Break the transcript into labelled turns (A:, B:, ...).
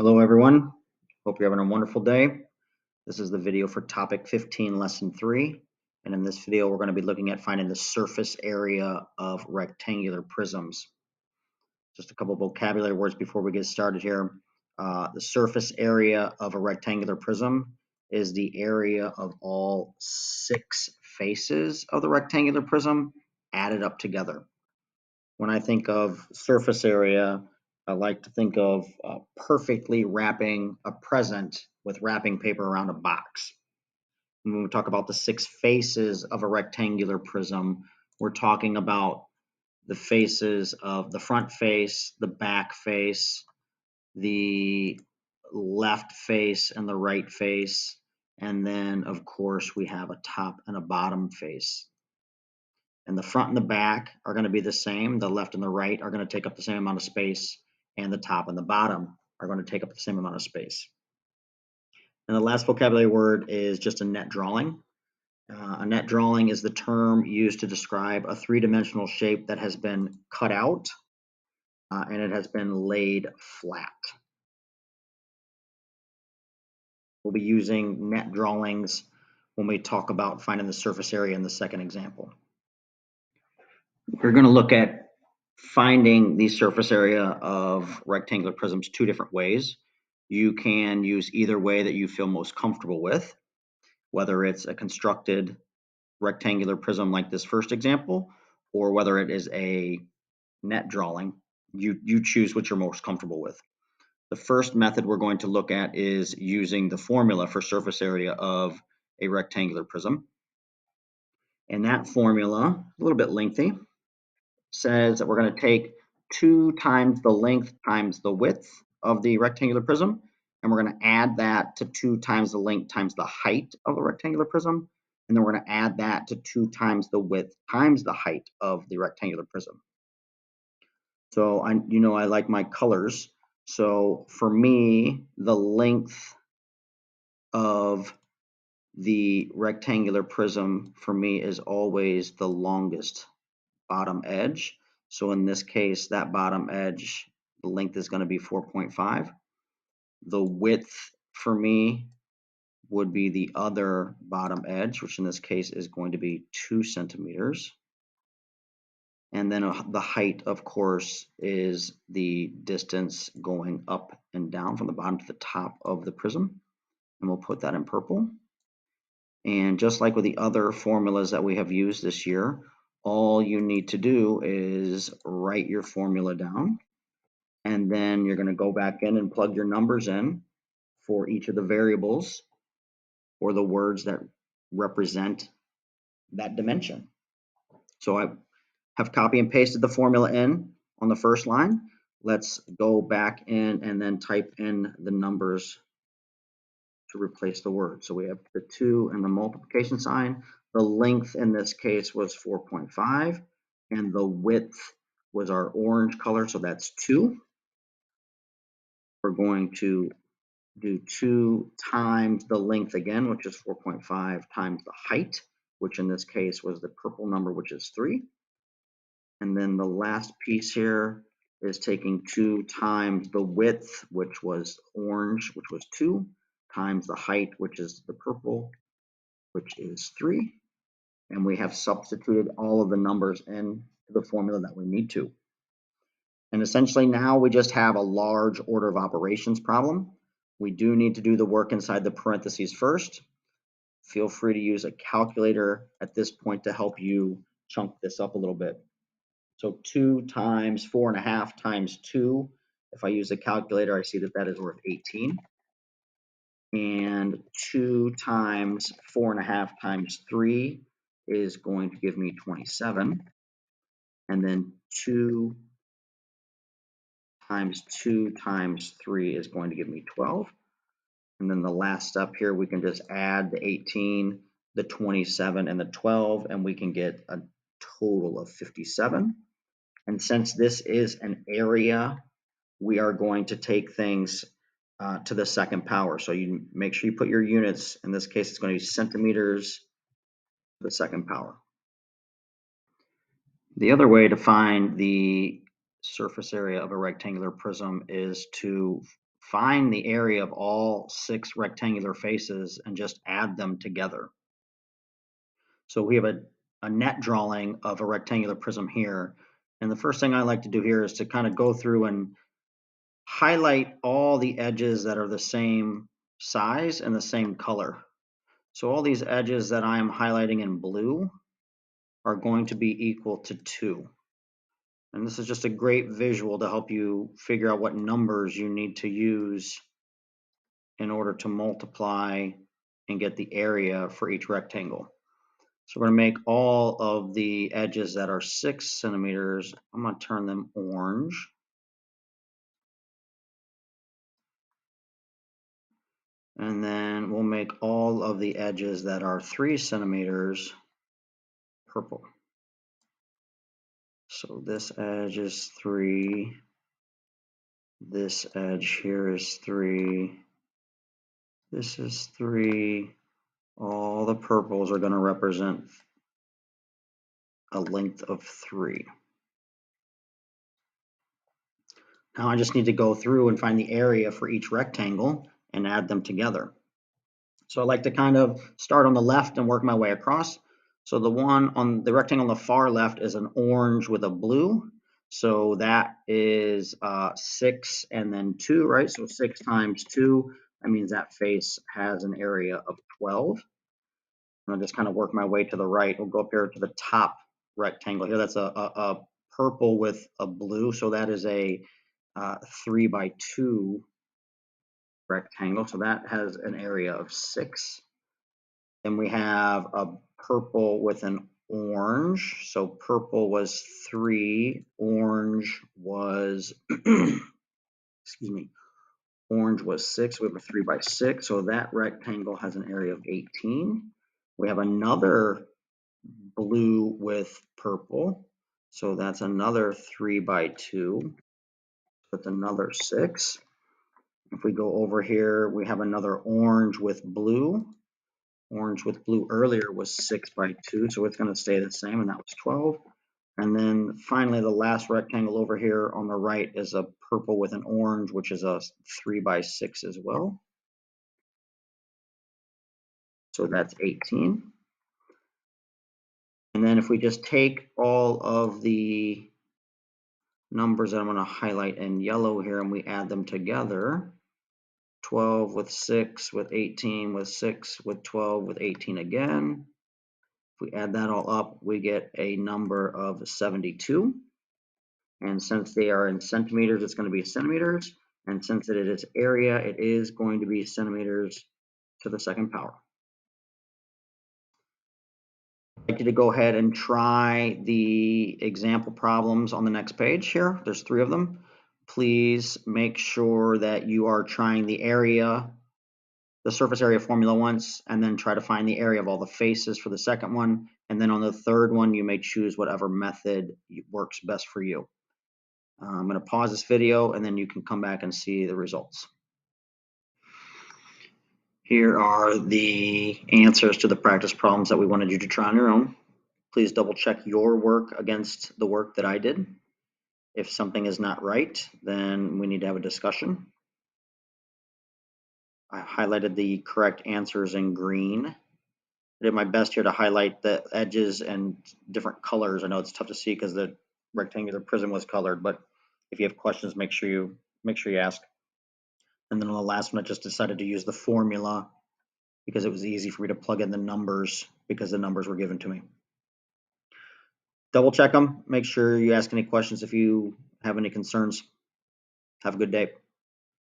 A: Hello everyone, hope you're having a wonderful day. This is the video for topic 15, lesson 3. And in this video, we're going to be looking at finding the surface area of rectangular prisms. Just a couple vocabulary words before we get started here. The surface area of a rectangular prism is the area of all 6 faces of the rectangular prism added up together. When I think of surface area, I like to think of perfectly wrapping a present with wrapping paper around a box. When we talk about the 6 faces of a rectangular prism, we're talking about the faces of the front face, the back face, the left face, and the right face. And then, of course, we have a top and a bottom face. And the front and the back are going to be the same. The left and the right are going to take up the same amount of space, and the top and the bottom are going to take up the same amount of space. And the last vocabulary word is just a net drawing. A net drawing is the term used to describe a three-dimensional shape that has been cut out and it has been laid flat. We'll be using net drawings when we talk about finding the surface area in the second example. We're going to look at finding the surface area of rectangular prisms 2 different ways. You can use either way that you feel most comfortable with, whether it's a constructed rectangular prism like this first example, or whether it is a net drawing. You choose what you're most comfortable with. The first method we're going to look at is using the formula for surface area of a rectangular prism. And that formula, a little bit lengthy, says that we're going to take 2 times the length times the width of the rectangular prism, and we're going to add that to 2 times the length times the height of the rectangular prism, and then we're going to add that to 2 times the width times the height of the rectangular prism. So I like my colors. So for me, the length of the rectangular prism for me is always the longest bottom edge. So in this case, that bottom edge, the length is going to be 4.5. The width for me would be the other bottom edge, which in this case is going to be 2 centimeters. And then the height, of course, is the distance going up and down from the bottom to the top of the prism. And we'll put that in purple. And just like with the other formulas that we have used this year, all you need to do is write your formula down, and then you're going to go back in and plug your numbers in for each of the variables or the words that represent that dimension. So I have copy and pasted the formula in on the first line. Let's go back in and then type in the numbers to replace the word. So we have the 2 and the multiplication sign. The length in this case was 4.5, and the width was our orange color, so that's 2. We're going to do 2 times the length again, which is 4.5, times the height, which in this case was the purple number, which is 3. And then the last piece here is taking 2 times the width, which was orange, which was 2, times the height, which is the purple, which is 3. And we have substituted all of the numbers into the formula that we need to. And essentially now we just have a large order of operations problem. We do need to do the work inside the parentheses first. Feel free to use a calculator at this point to help you chunk this up a little bit. So 2 times 4.5 times 2, if I use a calculator, I see that that is worth 18. And 2 times 4.5 times 3 is going to give me 27. And then 2 times 2 times 3 is going to give me 12. And then the last step here, we can just add the 18, the 27, and the 12, and we can get a total of 57. And since this is an area, we are going to take things to the second power. So you make sure you put your units. In this case, it's going to be centimeters to the second power. The other way to find the surface area of a rectangular prism is to find the area of all 6 rectangular faces and just add them together. So we have a net drawing of a rectangular prism here. And the first thing I like to do here is to kind of go through and highlight all the edges that are the same size and the same color. So all these edges that I am highlighting in blue are going to be equal to 2. And this is just a great visual to help you figure out what numbers you need to use in order to multiply and get the area for each rectangle. So we're going to make all of the edges that are 6 centimeters, I'm going to turn them orange. And then we'll make all of the edges that are 3 centimeters purple. So this edge is 3. This edge here is 3. This is 3. All the purples are going to represent a length of 3. Now I just need to go through and find the area for each rectangle and add them together. So I like to kind of start on the left and work my way across. So the one on the rectangle on the far left is an orange with a blue. So that is 6 and then 2, right? So 6 times 2, that means that face has an area of 12. And I'll just kind of work my way to the right. We'll go up here to the top rectangle here. That's a purple with a blue. So that is a 3 by 2 rectangle. So that has an area of 6. Then we have a purple with an orange. So purple was 3, orange was, excuse me, orange was 6. We have a 3 by 6. So that rectangle has an area of 18. We have another blue with purple. So that's another 3 by 2. That's another 6. If we go over here, we have another orange with blue. Orange with blue earlier was 6 by 2, so it's going to stay the same, and that was 12. And then finally, the last rectangle over here on the right is a purple with an orange, which is a 3 by 6 as well. So that's 18. And then if we just take all of the numbers that I'm going to highlight in yellow here and we add them together, 12 with 6 with 18 with 6 with 12 with 18 again. If we add that all up, we get a number of 72. And since they are in centimeters, it's going to be centimeters. And since it is area, it is going to be centimeters to the second power. I'd like you to go ahead and try the example problems on the next page here. There's 3 of them. Please make sure that you are trying the area, the surface area formula once, and then try to find the area of all the faces for the second one. And then on the third one, you may choose whatever method works best for you. I'm going to pause this video and then you can come back and see the results. Here are the answers to the practice problems that we wanted you to try on your own. Please double check your work against the work that I did. If something is not right, then we need to have a discussion. I highlighted the correct answers in green. I did my best here to highlight the edges and different colors. I know it's tough to see because the rectangular prism was colored, but if you have questions, make sure you ask. And then on the last one, I just decided to use the formula because it was easy for me to plug in the numbers because the numbers were given to me. Double check them. Make sure you ask any questions if you have any concerns. Have a good day.